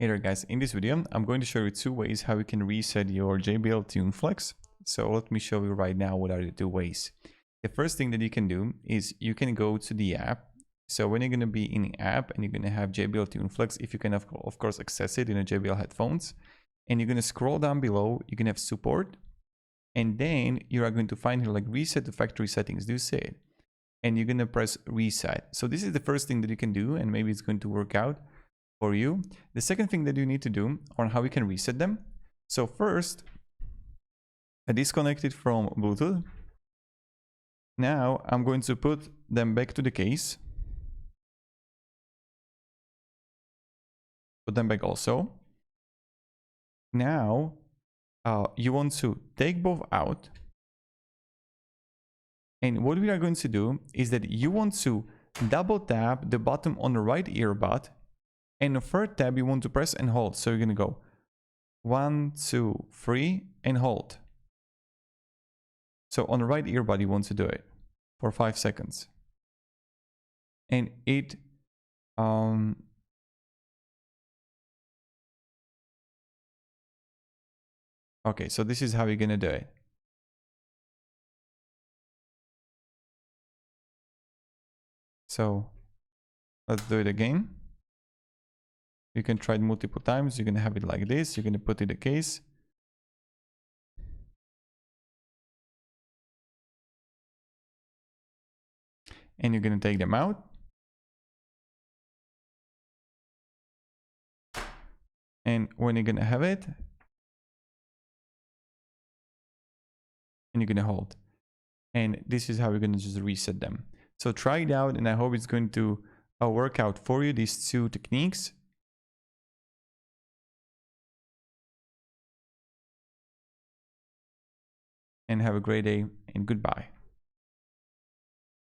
Hey there guys, in this video I'm going to show you two ways how you can reset your JBL TuneFlex. So let me show you right now what are the two ways. The first thing that you can do is you can go to the app. So when you're going to be in the app and you're going to have JBL TuneFlex, if you can of course access it in a JBL headphones, and you're going to scroll down below, you can have support, and then you are going to find here like reset the factory settings. Do you see it? And you're going to press reset. So this is the first thing that you can do, and maybe it's going to work out for you. The second thing that you need to do on how we can reset them. So first, I disconnected from Bluetooth. Now I'm going to put them back to the case. Put them back also. Now you want to take both out. And what we are going to do is that you want to double tap the button on the right earbud. And the third tab you want to press and hold. So you're going to go 1, 2, 3 and hold. So on the right earbud you want to do it for 5 seconds. And it okay, so this is how you're going to do it. So let's do it again. You can try it multiple times. You're going to have it like this. You're going to put it in the case. And you're going to take them out. And when you're going to have it, and you're going to hold. And this is how we're going to just reset them. So try it out, and I hope it's going to work out for you, these two techniques. And have a great day, and goodbye.